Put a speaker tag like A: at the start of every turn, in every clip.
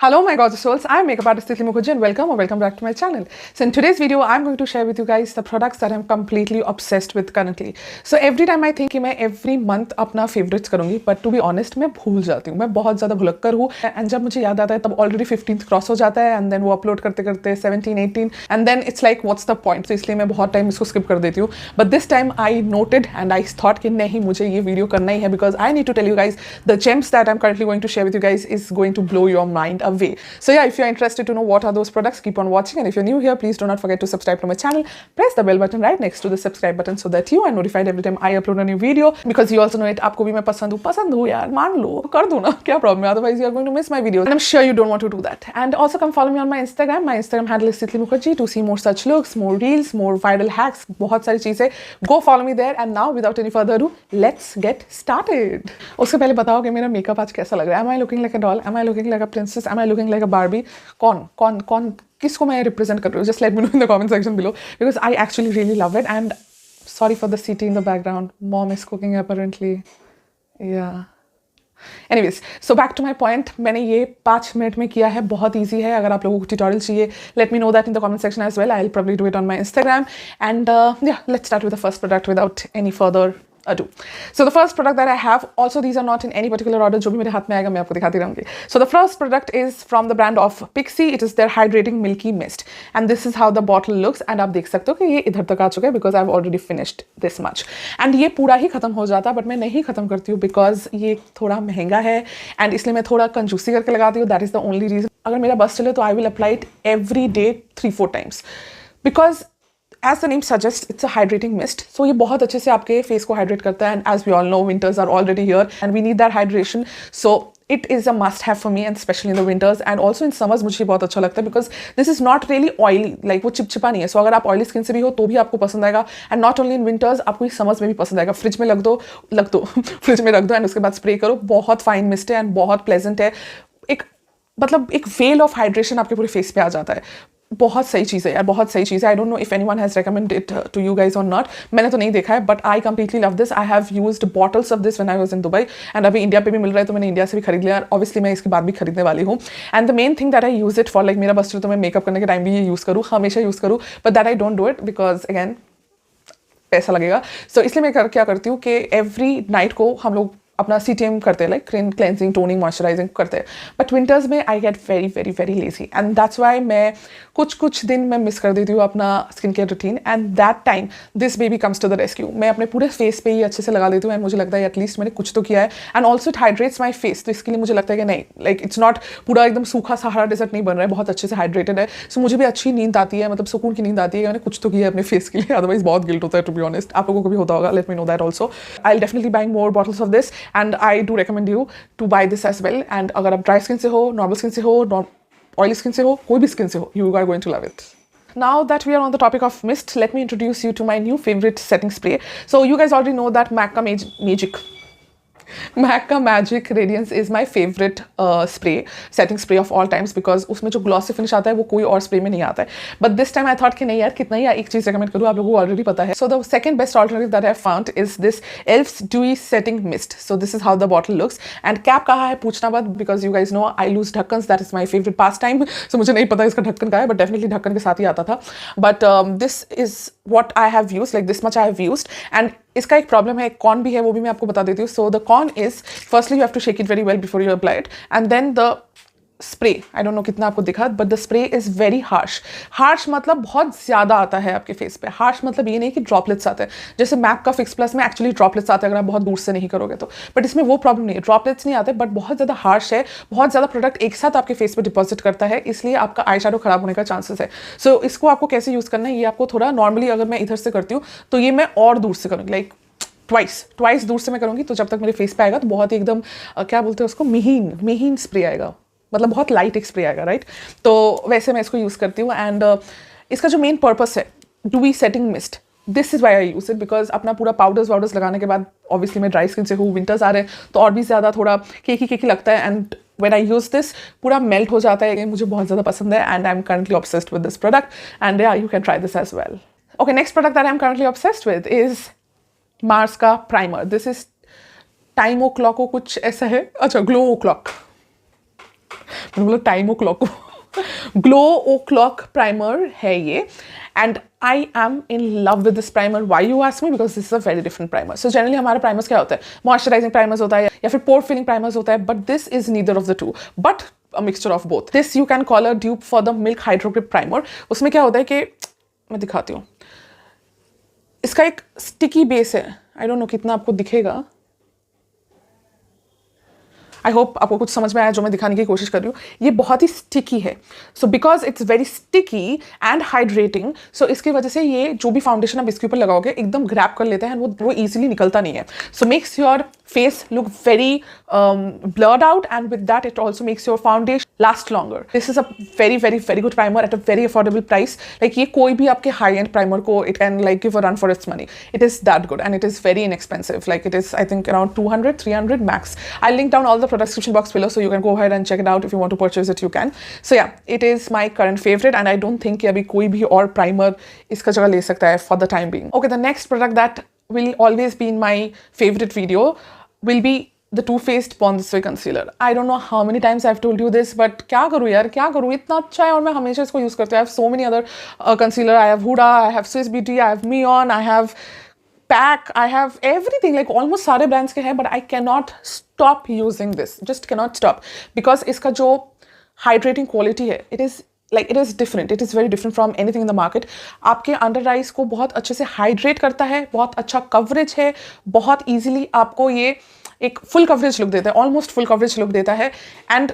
A: Hello my gorgeous souls, I'm makeup artist Titli Mukherjee and welcome back to my channel. So in today's video, I'm going to share with you guys the products that I'm completely obsessed with currently. So every time I think कि मैं every month अपना favorites करूँगी, but to be honest मैं भूल जाती हूँ, मैं बहुत ज़्यादा भुलक्कर हूँ and जब मुझे याद आता है तब already 15th क्रॉस हो जाता है and then वो upload करते करते 17, 18 and then it's like what's the point? तो इसलिए मैं बहुत टाइम इसको skip कर देती हूँ. But this time I noted and I thought कि नहीं मुझे ये वीडियो करना ही है because I need to tell you guys the gems that I'm currently going to share with you guys is going to blow your mind away. So yeah, if you're interested to know what are those products, keep on watching, and if you're new here, please do not forget to subscribe to my channel. Press the bell button right next to the subscribe button so that you are notified every time I upload a new video, because you also know it आपको भी मैं पसंद हूँ यार, मान लो कर दो ना, क्या problem है, otherwise you are going to miss my videos and I'm sure you don't want to do that. And also come follow me on my Instagram handle is Titli Mukherjee to see more such looks, more reels, more viral hacks, बहुत सारी चीजें. Go follow me there. And now without any further ado, let's get started. उससे पहले बताओ कि मेरा makeup आज कैसा लग रहा है. Am I looking like a doll? Am I looking like a princess? Am I looking like a Barbie? कौन किसको मैं रिप्रेजेंट कर रही हूँ? Just let me know in the comment section below because I actually really love it. And sorry for the city in the background. Mom is cooking apparently. Yeah. Anyways, so back to my point. मैंने ये 5 minute में किया है, बहुत easy है. अगर आप लोगों को ट्यूटोरियल चाहिए, let me know that in the comment section as well. I'll probably do it on my Instagram. And yeah, let's start with the first product without any further ado. So the first product that I have, also these are not in any particular order, जो भी मेरे हाथ में आएगा मैं आपको दिखाती रहूँगी. So the first product is from the brand of Pixi. It is their hydrating milky mist and this is how the bottle looks. And आप देख सकते हो कि ये इधर तक आ चुका है because I've already finished this much. And ये पूरा ही खत्म हो जाता, but मैं नहीं खत्म करती हूँ because ये थोड़ा महंगा है and इसलिए मैं थोड़ा कंजूसी करके लगाती हूँ. That is the only reason. अगर मेरा बस चले तो I will apply it every day 3-4 times because as the name suggests, it's a hydrating mist. So ये बहुत अच्छे से आपके face को hydrate करता है. And as we all know, winters are already here and we need that hydration. So it is a must have for me, and especially in the winters and also in summers मुझे बहुत अच्छा लगता है because this is not really oily, like वो चिपचिपा नहीं है. So अगर आप oily skin से भी हो तो भी आपको पसंद आएगा. And not only in winters, आपको ये summers में भी पसंद आएगा. फ्रिज में लग दो फ्रिज में रख दो and उसके बाद स्प्रे करो. बहुत फाइन मिस्ट है and बहुत प्लेजेंट है. एक वेल ऑफ हाइड्रेशन आपके पूरे फेस पे आ जाता है. बहुत सही चीज़ है यार, बहुत सही चीज़ है. I don't know if anyone has recommended it to you guys और नॉट. मैंने तो नहीं देखा है but I completely love this. I have used bottles of this when I was in Dubai and अभी इंडिया पे भी मिल रहा है तो मैंने इंडिया से भी खरीद लिया. ऑब्वियसली मैं इसके बाद भी खरीदने वाली हूँ. And the main thing that I use it for, like मेरा बस तो मैं मेकअप करने के टाइम भी ये यूज़ करूँ, हमेशा यूज़ करूँ, but that I don't do it because again पैसा लगेगा. सो इसलिए मैं क्या करती हूँ कि एवरी नाइट को हम लोग अपना CTM करते हैं, लाइक क्लेंजिंग, टोनिंग, मॉइस्चराइजिंग करते हैं. बट विंटर्स में I get very very very lazy and that's why मैं कुछ दिन मैं मिस कर देती हूँ अपना skin care routine. And that time this baby comes to the rescue. मैं अपने पूरे फेस पे ही अच्छे से लगा देती हूँ एंड मुझे लगता है एटलीस्ट मैंने कुछ तो किया है. And also it hydrates my face. तो इसके लिए मुझे लगता है कि नहीं, लाइक इट्स नॉट पूरा एकदम सूखा सहारा डेजर्ट नहीं बन रहा है, बहुत अच्छे से हाइड्रेटेड है. सो मुझे भी अच्छी नींद आती है, मतलब सुकून की नींद आती है. मैंने कुछ तो किया है अपने फेस के लिए, अदरवाइज बहुत गिल्ट होता है टू बी ऑनेस्ट. आप लोगों को भी होता होगा, let me know that also. I will definitely buying more bottles of this and I do recommend you to buy this as well. And अगर आप ड्राई स्किन से हो, नॉर्मल स्किन से हो, ऑयली स्किन से हो, कोई भी स्किन से हो, you are going to love it. Now that we are on the topic of mist, let me introduce you to my new favorite setting spray. So you guys already know that MAC का magic radiance is my favourite spray, setting spray of all times, because उसमें जो glossy finish आता है वो कोई और spray में नहीं आता है. But this time I thought कि नहीं यार कितना ही एक चीज़ रिकमेंड करूँ, आप लोगों को ऑलरेडी पता है. So the second best alternative that I found is this elf's dewy setting mist. So this is how the bottle looks. And cap कहाँ है पूछना मत because you guys know I lose ढक्कन. That is my favourite pastime. सो मुझे नहीं पता इसका ढक्कन का है, बट डेफिनेटली ढक्कन के साथ ही आता था. But this is what I have use, like this much I have used. And इसका एक प्रॉब्लम है, एक कॉन भी है, वो भी मैं आपको बता देती हूँ. So the con is firstly you have to shake it very well before you apply it and then the spray, I don't know कितना आपको दिखा, but the spray is very harsh मतलब बहुत ज़्यादा आता है आपके फेस पे. हार्श मतलब ये नहीं कि ड्रॉपलेट्स आते हैं, जैसे मैक का फिक्स प्लस में एक्चुअली ड्रॉपलेट्स आते हैं अगर आप बहुत दूर से नहीं करोगे तो. बट इसमें वो प्रॉब्लम नहीं है, ड्रॉपलेट्स नहीं आते, बट बहुत ज़्यादा हार्श है, बहुत ज़्यादा प्रोडक्ट एक साथ आपके फेस पे डिपॉजिट करता है, इसलिए आपका आई शैडो खराब होने का चांसेस है. सो इसको आपको कैसे यूज़ करना है ये आपको थोड़ा, नॉर्मली अगर मैं इधर से करती हूँ तो ये मैं और दूर से करूँगी, लाइक ट्वाइस दूर से मैं करूँगी. तो जब तक मेरे फेस पे आएगा तो बहुत ही एकदम क्या बोलते हैं उसको, महीन स्प्रे आएगा, मतलब बहुत लाइट एक स्प्रे आएगा, राइट. तो वैसे मैं इसको यूज़ करती हूँ. एंड इसका जो मेन पर्पस है, डूई setting mist, this is why I use it because अपना पूरा पाउडर्स लगाने के बाद ऑब्वियसली मैं ड्राई स्किन से हूँ, विंटर्स आ रहे हैं तो और भी ज़्यादा थोड़ा केकी लगता है. And when I use this पूरा मेल्ट हो जाता है. मुझे बहुत ज़्यादा पसंद है and I M currently obsessed with this product and yeah, you can try this as well. Okay, next product that I am currently obsessed with is Mars का primer. This is time o'clock, कुछ ऐसा है, अच्छा glow o'clock. मैंने बोला time o'clock glow o'clock primer है ये and I am in love with this primer why you ask me because this is a very different primer so generally हमारे primers क्या होता है moisturising primers होता है या फिर पोर फिलिंग प्राइमर्स होता है but this is neither of the two but a mixture of both. This you can call a dupe for the Milk Hydro Grip Primer. उसमें क्या होता है कि मैं दिखाती हूँ इसका एक स्टिकी बेस है आई डोंट नो कितना आपको दिखेगा आई होप आपको कुछ समझ में आया जो मैं दिखाने की कोशिश कर रही हूँ ये बहुत ही स्टिकी है so because it's very sticky and hydrating so इसकी वजह से ये जो भी फाउंडेशन आप इसके ऊपर लगाओगे एकदम ग्रैप कर लेता है वो ईजिली निकलता नहीं है so makes your face look very blurred out and with that it also makes your foundation last longer. This is a very very very good primer at a very affordable price. Like ये कोई भी आपके high end primer को it can like give a run for its money. It is that good and it is very inexpensive. Like it is I think around 200 300 max. I'll link down all the product description box below so you can go ahead and check it out if you want to purchase it you can. So yeah, it is my current favorite and I don't think कि अभी कोई भी और primer इसका जगह ले सकता है for the time being. Okay, the next product that will always be in my favorite video will be the Too Faced Born This Way concealer. I don't know how many times I've told you this, but क्या करूँ यार क्या करूँ इतना अच्छा है और मैं हमेशा इसको यूज़ करती हूँ. I have so many other concealer. I have Huda, I have Swiss Beauty, I have Mion, I have Pack, I have everything. Like almost सारे brands के हैं, but I cannot stop using this. Just cannot stop because इसका जो hydrating quality है, it is different. It is very different from anything in the market. आपके under eyes को बहुत अच्छे से हाइड्रेट करता है, बहुत अच्छा कवरेज है, बहुत easily आपको ये एक फुल कवरेज लुक देता है ऑलमोस्ट फुल कवरेज लुक देता है एंड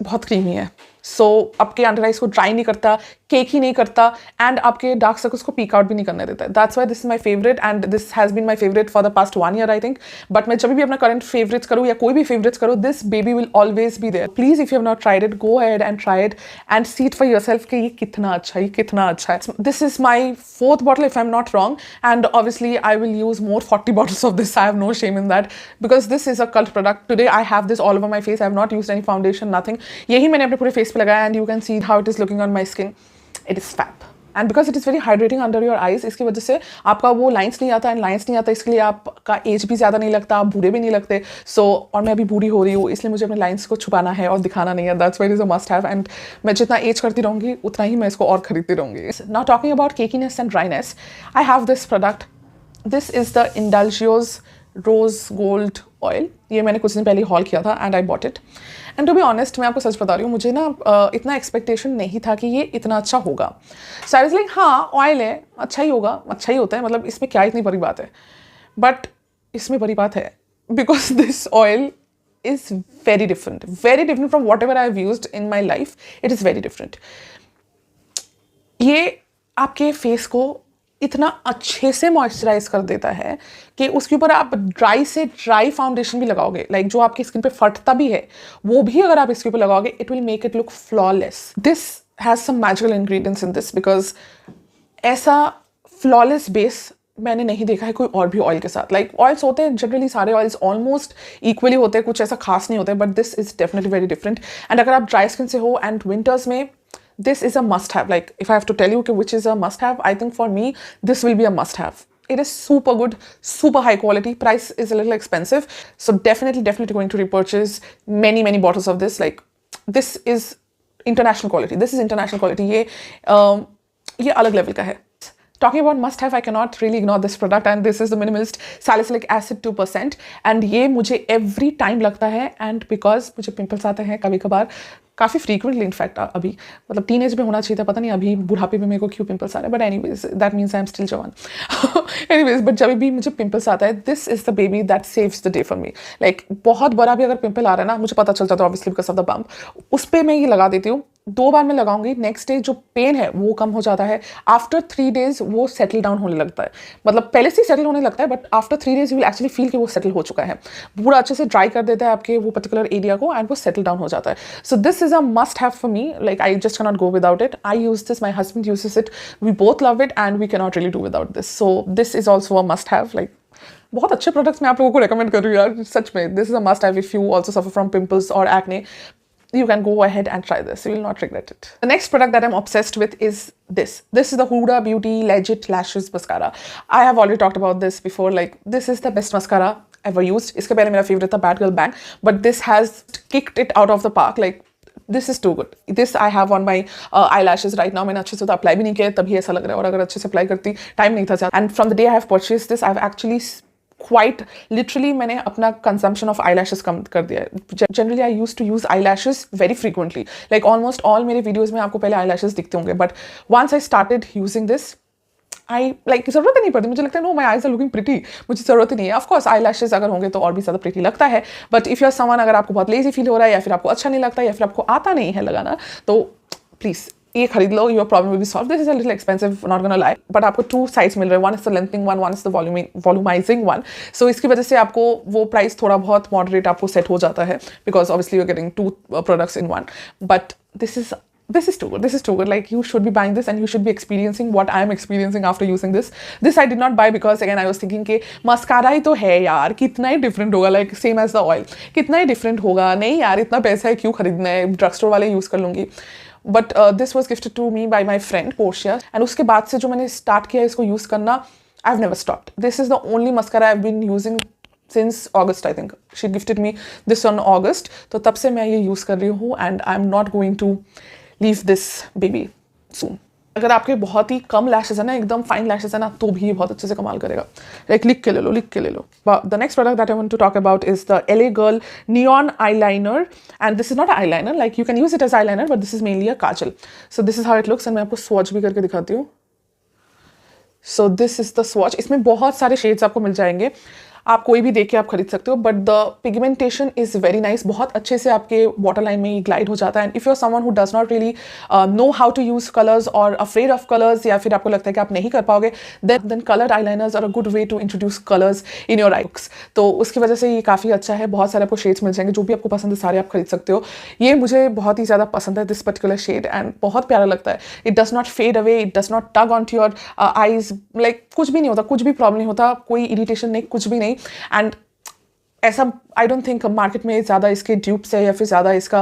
A: बहुत क्रीमी है सो आपके अंडर आइज को ड्राई नहीं करता केक ही नहीं करता एंड आपके डार्क सर्कल्स को पीक आउट भी नहीं करने देता है that's why this is my favourite and this has been my favourite for the past 1 year I think but मैं जब भी अपना करंट फेवरेट्स करूँ या कोई भी फेवरेट्स करूँ this baby will always be there please if you have not tried it go ahead and try it and see it for yourself कि ये कितना अच्छा है ये कितना अच्छा है this is my 4th bottle if I'm not wrong and obviously I will use more 40 bottles of this I have no shame in that because this is a cult product today I have this all over my face I have not used any foundation nothing यही मैंने अपने पूरे face पे लगाया and you can see how it is looking on my skin it is fab and because it is very hydrating under your eyes इसकी वजह से आपका वो लाइंस नहीं आता एंड लाइंस नहीं आता इसके लिए आपका एज भी ज़्यादा नहीं लगता आप बूढ़े भी नहीं लगते सो और मैं अभी बूढ़ी हो रही हूँ इसलिए मुझे अपने लाइंस को छुपाना है और दिखाना नहीं है that's why it is a must have and मैं जितना एज करती रहूँगी उतना ही मैं इसको और खरीदती रहूँगी now talking about cakiness and dryness I have this product this is the Indulgeo's rose gold oil ये मैंने कुछ दिन पहले हॉल किया था and I bought it and to be honest मैं आपको सच बता रही हूँ मुझे ना इतना एक्सपेक्टेशन नहीं था कि ये इतना अच्छा होगा सो आई वाज लाइक हाँ ऑयल है अच्छा ही होगा अच्छा ही होता है मतलब इसमें क्या इतनी बड़ी बात है बट इसमें बड़ी बात है because this oil is very different from whatever I've used in my life. It is very different. ये आपके फेस को इतना अच्छे से मॉइस्चराइज कर देता है कि उसके ऊपर आप ड्राई से ड्राई फाउंडेशन भी लगाओगे लाइक जो आपकी स्किन पे फटता भी है वो भी अगर आप इसके ऊपर लगाओगे it will make it look flawless this has some magical ingredients in this because ऐसा फ्लॉलेस बेस मैंने नहीं देखा है कोई और भी ऑयल के साथ लाइक ऑयल्स होते हैं जनरली सारे ऑयल्स ऑलमोस्ट इक्वली होते हैं कुछ ऐसा खास नहीं होता है but this is definitely very different and अगर आप ड्राई स्किन से हो एंड विंटर्स में this is a must have like if I have to tell you which is a must have I think for me this will be a must have it is super good super high quality price is a little expensive so definitely going to repurchase many bottles of this like this is international quality ये अलग level का है Talking about must have, I cannot really ignore this product and this is the Minimalist Salicylic Acid 2% and ये मुझे every time लगता है and because मुझे pimples आते हैं कभी कभार काफ़ी फ्रीक्वेंटली इनफैक्ट अभी मतलब टीनेज में होना चाहिए था पता नहीं अभी बुढ़ापे में मेरे को क्यों पिंपल्स आ रहे हैं but anyways that means I am still जवान एनीवेज बट जब भी मुझे पिंपल्स आता है this is the baby that saves the day for me like बहुत बड़ा भी अगर पिंपल आ रहा है ना मुझे पता चल जाता है obviously because of the bump उस पर मैं ये लगा देती हूँ 2 बार मैं लगाऊंगी नेक्स्ट डे जो पेन है वो कम हो जाता है आफ्टर 3 days वो सेटल डाउन होने लगता है मतलब पहले से सेटल होने लगता है but after 3 days you will actually feel कि वो सेटल हो चुका है पूरा अच्छे से ड्राई कर देता है आपके वो पर्टिकुलर एरिया को एंड वो सेटल डाउन हो जाता है so this is a must have for me like I just cannot go without it I use this my husband uses it we both love it and we cannot really do without this so this is also a must have like बहुत अच्छे products मैं आप लोगों को recommend कर रही हूँ यार सच में this is a must have if you also suffer from pimples और acne you can go ahead and try this. You will not regret it. The next product that I'm obsessed with is this. This is the Huda Beauty Legit Lashes Mascara. I have already talked about this before. Like, this is the best mascara ever used. इसके पहले मेरा favorite था Bad Girl Bang, but this has kicked it out of the park. Like, this is too good. This I have on my eyelashes right now. मैंने अच्छे से तो apply भी नहीं किया, तभी ऐसा लग रहा है, और अगर अच्छे से अप्लाई करती, टाइम नहीं था. And from the day I have purchase this, I have actually quite literally मैंने अपना कंजम्पशन ऑफ आई लैशेज कम कर दिया है. Generally I use to use eyelashes very frequently, like almost all मेरे वीडियोज़ में आपको पहले आई लैशेज दिखते होंगे, but once I started using this, I like जरूरत ही नहीं पड़ती. मुझे लगता है no my eyes are looking pretty, मुझे जरूरत ही नहीं है. ऑफकोर्स आई लैशेज अगर होंगे तो और भी ज़्यादा प्रिटी लगता है, but if you are someone, अगर आपको बहुत लेजी फील हो रहा है, या फिर आपको अच्छा नहीं लगता, या फिर आपको आता नहीं है लगाना, तो प्लीज़ ये खरीद लो. Your problem will be solve. This is a little expensive, not gonna lie, but आपको 2 साइज मिल रहे हैं. One is the lengthening one, one is the volumising one. So इसकी वजह से आपको वो प्राइस थोड़ा बहुत मॉडरेट आपको सेट हो जाता है, because obviously you are getting 2 products in one. But this is too good. This is too good. Like, you should be buying this and you should be experiencing what I am experiencing after using this. This I did not buy because again I was thinking कि mascara ही तो है यार, कितना ही different होगा, like same as the oil, कितना ही different होगा. नहीं यार, इतना पैसा है क्यों खरीदना है, ड्रग स्टोर वाले यूज़ कर लूँगी. But this was gifted to me by my friend Portia, and उसके बाद से जो मैंने स्टार्ट किया इसको यूज़ करना, I have never stopped. This is the only mascara I have been using since August. I think she gifted me this on August, तो तब से मैं ये यूज़ कर रही हूँ, and I'm not going to leave this baby soon. अगर आपके बहुत ही कम लैशेज है ना, एकदम फाइन लैशेज है ना, तो भी ये बहुत अच्छे से कमाल करेगा. लाइक लिख के ले लो, लिख के ले लो. The next product that I want to talk about is the LA Girl Neon Eyeliner, and this is not an eyeliner, like you can use it as eyeliner, but this is mainly a kajal. So this is how it looks, and मैं आपको swatch भी करके दिखाती हूँ. So this is the swatch. इसमें बहुत सारे shades आपको मिल जाएंगे, आप कोई भी देख के आप खरीद सकते हो, but the pigmentation is very nice. बहुत अच्छे से आपके वाटर लाइन में ये ग्लाइड हो जाता है. And if you are someone who does not really know how to use colours और अफ्रेड ऑफ कलर्स, या फिर आपको लगता है कि आप नहीं कर पाओगे, then coloured eyeliners are a good way to introduce colours in your eye looks. तो उसकी वजह से ये काफ़ी अच्छा है. बहुत सारे आपको शेड्स मिल जाएंगे, जो भी आपको पसंद है सारे आप खरीद सकते हो. ये मुझे बहुत ही ज़्यादा पसंद है, दिस पर्टिकुलर शेड, एंड बहुत प्यारा लगता है. It does not fade away, it does not tug on to your eyes, like कुछ भी नहीं होता, कुछ भी प्रॉब्लम नहीं होता, कोई इरिटेशन नहीं, कुछ भी नहीं. एंड ऐसा आई डोंट थिंक मार्केट में ज़्यादा इसके ट्यूब्स है या फिर ज़्यादा इसका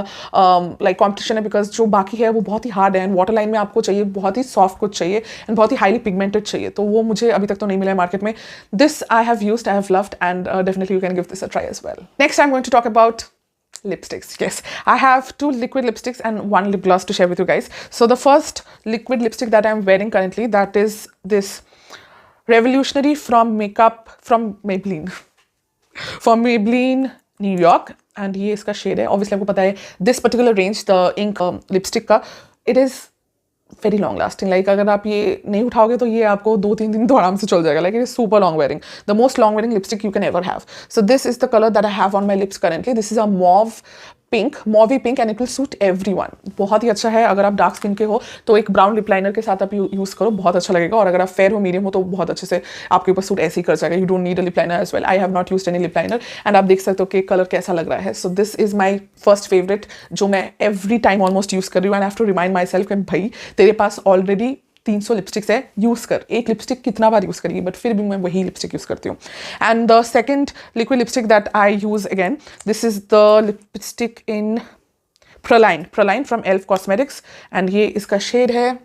A: लाइक कॉम्पिटिशन है, बिकॉज जो बाकी है वो बहुत ही हार्ड है, एंड वाटर लाइन में आपको चाहिए बहुत ही सॉफ्ट कुछ चाहिए, एंड बहुत ही हाईली पिगमेंटेड चाहिए, तो वो मुझे अभी तक तो नहीं मिला है मार्केट में. This I have used, I have loved, and definitely you can give this a try as well. Next I am going to talk about lipsticks. Yes, I have 2 liquid lipsticks and 1 lip gloss to share with you guys. So the first liquid lipstick that I'm wearing currently, that is this Revolutionary from Maybelline New York, and ये इसका shade है. Obviously आपको पता है this particular range the ink lipstick का, it is very long lasting. Like अगर आप ये नहीं उठाओगे तो ये आपको 2-3 दिन तो आराम से चल जाएगा. Like it is super long wearing, the most long wearing lipstick you can ever have. So this is the colour that I have on my lips currently. This is a mauvy pink and it will suit everyone. बहुत ही अच्छा है. अगर आप dark skin के हो तो एक ब्राउन लिप लाइनर के साथ आप यूज़ करो, बहुत अच्छा लगेगा. और अगर आप फेयर हो, मीडियम हो, तो बहुत अच्छे से आपके ऊपर सूट ऐसे ही कर जाएगा. You don't need a lip liner as well. I have not used any lip liner, and आप देख सकते हो कि कलर कैसा लग रहा है. So this is my first favourite, जो मैं एवरी टाइम ऑलमोस्ट यूज़ कर रही हूँ. And I have to remind my self कि भाई तेरे पास ऑलरेडी 300 लिपस्टिक्स है, यूज़ कर. एक लिपस्टिक कितना बार यूज़ करिए, बट फिर भी मैं वही लिपस्टिक यूज़ करती हूँ. And the second liquid lipstick that I use again, this is the lipstick in Praline from Elf Cosmetics, and ये इसका शेड है.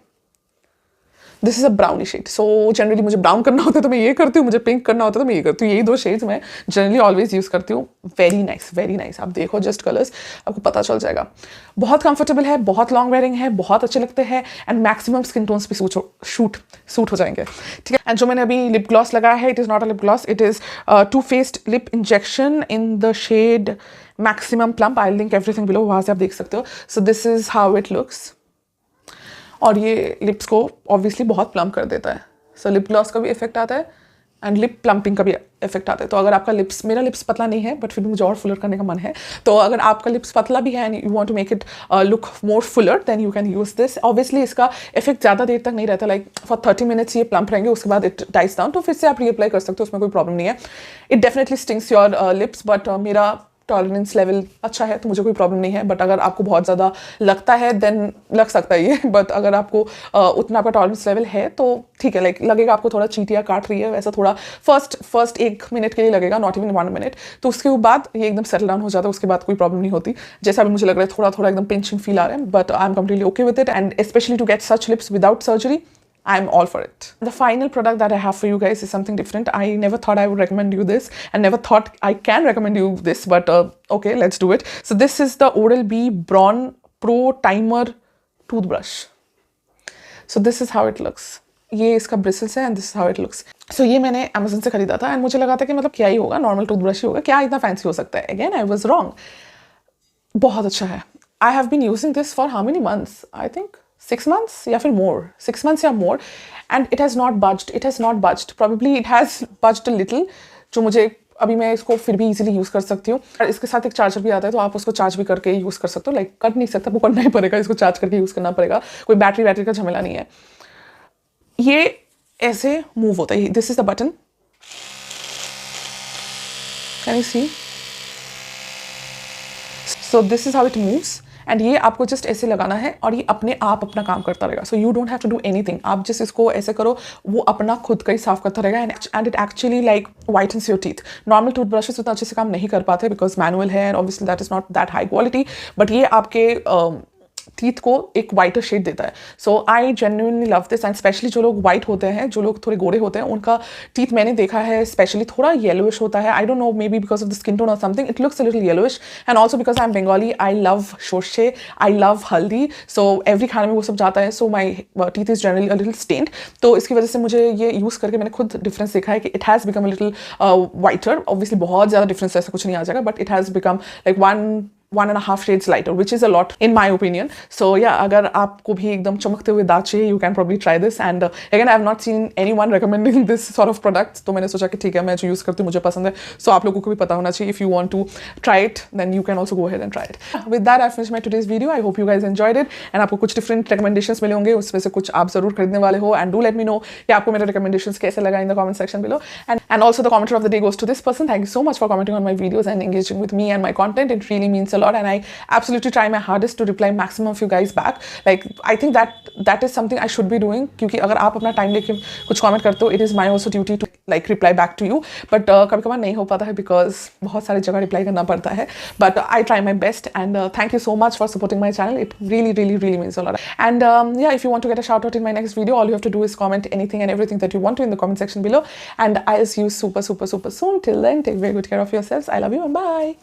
A: This is a brownie shade. So generally मुझे ब्राउन करना होता है तो मैं ये करती हूँ, मुझे पिंक करना होता है तो मैं ये करती हूँ. यही 2 शेड्स मैं जनरली ऑलवेज यूज़ करती हूँ. Very nice, very nice. आप देखो जस्ट कलर्स, आपको पता चल जाएगा. बहुत कंफर्टेबल है, बहुत लॉन्ग वेयरिंग है, बहुत अच्छे लगते हैं, एंड मैक्सिमम स्किन टोन्स पे सूट हो जाएंगे. ठीक है. एंड जो मैंने अभी लिप ग्लॉस लगाया है, it is not a lip gloss, it is Too Faced lip injection in the shade maximum plump. I link everything below, वहाँ से आप देख सकते हो. So this is how it looks, और ये लिप्स को ऑब्वियसली बहुत प्लम्प कर देता है. सो लिप ग्लॉस का भी इफेक्ट आता है एंड लिप प्लम्पिंग का भी इफेक्ट आता है. तो अगर आपका मेरा लिप्स पतला नहीं है, बट फिर भी मुझे और फुलर करने का मन है, तो अगर आपका लिप्स पतला भी है and you want to make it look more fuller, then you can use this. Obviously इसका इफेक्ट ज़्यादा देर तक नहीं रहता, लाइक फॉर 30 मिनट्स ये प्लम्प रहेंगे, उसके बाद इट डाइज डाउन, तो फिर से आप रीअप्लाई कर सकते हो, उसमें कोई प्रॉब्लम नहीं है. It definitely stings your lips, but मेरा टॉलरेंस लेवल अच्छा है तो मुझे कोई प्रॉब्लम नहीं है. बट अगर आपको बहुत ज़्यादा लगता है देन लग सकता है ये, बट अगर आपको उतना आपका टॉलरेंस लेवल है तो ठीक है. लाइक लगेगा आपको थोड़ा चींटियाँ काट रही है, वैसा थोड़ा फर्स्ट 1 मिनट के लिए लगेगा, नॉट इवन 1 मिनट. तो उसके बाद ये एकदम सेटल डाउन हो जाता है, उसके बाद कोई प्रॉब्लम नहीं होती. जैसा भी मुझे लग रहा है थोड़ा एकदम पिंचिंग फील आ रहा है, but I am completely okay with it, and specially to get such lips without surgery, I'm all for it. The final product that I have for you guys is something different. I never thought I would recommend you this, and never thought I can recommend you this, but okay, let's do it. So this is the Oral-B pro timer toothbrush. So this is how it looks. ये इसका bristles है and this is how it looks. So ये मैंने Amazon से खरीदा था and मुझे लगा था कि मतलब क्या ही होगा, नॉर्मल टूथब्रश ही होगा, क्या इतना फैंसी हो सकता है. Again I was wrong. बहुत अच्छा है. I have been using this for how many months, I think 6 months या फिर मोर, 6 months या more, and it has not buzzed. It has not buzzed. Probably it has buzzed a little, जो मुझे अभी मैं इसको फिर भी इजीली यूज़ कर सकती हूँ. और इसके साथ एक चार्जर भी आता है, तो आप उसको चार्ज भी करके यूज़ कर सकते हो. लाइक कर नहीं सकता, वो करना ही पड़ेगा, इसको चार्ज करके यूज़ करना पड़ेगा. कोई बैटरी का झमेला नहीं है. ये ऐसे मूव होता है. This is the button. Can you see? So this is how it moves. And ये आपको जस्ट ऐसे लगाना है और ये अपने आप अपना काम करता रहेगा. So you don't have to do anything. आप जस्ट इसको ऐसे करो, वो अपना खुद का ही साफ करता रहेगा. And it actually like whitens your teeth. Normal toothbrushes उतना अच्छे से काम नहीं कर पाते बिकॉज मैनुअल है and obviously that is not that high quality. But ये आपके टीथ को एक वाइटर शेड देता है. So I genuinely love this. And specially जो लोग वाइट होते हैं, जो लोग थोड़े गोरे होते हैं, उनका टीथ मैंने देखा है स्पेशली थोड़ा येलोइश होता है. I don't know, maybe because of the skin tone और something it looks a little yellowish. And also because I am Bengali, I love shorshe, I love haldi. So every खाने में वो सब जाता है. So my teeth is generally a little stained. तो इसकी वजह से मुझे ये यूज़ करके मैंने खुद डिफरेंस देखा है कि it has become a little whiter. Obviously बहुत ज़्यादा डिफरेंस ऐसा कुछ नहीं आ जाएगा, but it has become like 1.5 shades lighter, which is a lot in my opinion. So yeah, अगर आपको भी एकदम चमकते हुए दांत चाहिए, you can probably try this. And again, I have not seen anyone recommending this sort of products. तो मैंने सोचा कि ठीक है, मैं जो यूज़ करती हूँ मुझे पसंद है. So आप लोगों को भी पता होना चाहिए. If you want to try it, then you can also go ahead and try it. With that, I finished my today's video. I hope you guys enjoyed it. And आपको कुछ different recommendations मिले होंगे, उसमें से कुछ आप जरूर खरीदने वाले हो. And do let me know कि आपको मेरे recommendations कैसे लगा in the comment section below. And also the commenter of the day goes to this person. Thank you so much for commenting on my videos and engaging with me and my content. It really means a lot. And I absolutely try my hardest to reply maximum of you guys back. Like I think that is something I should be doing, क्योंकि अगर आप अपना time लेके कुछ comment करते हो, it is my also duty to like reply back to you. But कभी कभार नहीं हो पाता है because बहुत सारी जगह रिप्लाई करना पड़ता है. But I try my best and thank you so much for supporting my channel. It really means a lot. And yeah, if you want to get a shout out in my next video, all you have to do is comment anything and everything that you want to in the comment section below. And I'll see you super soon. Till then, take very good care of yourselves. I love you and bye.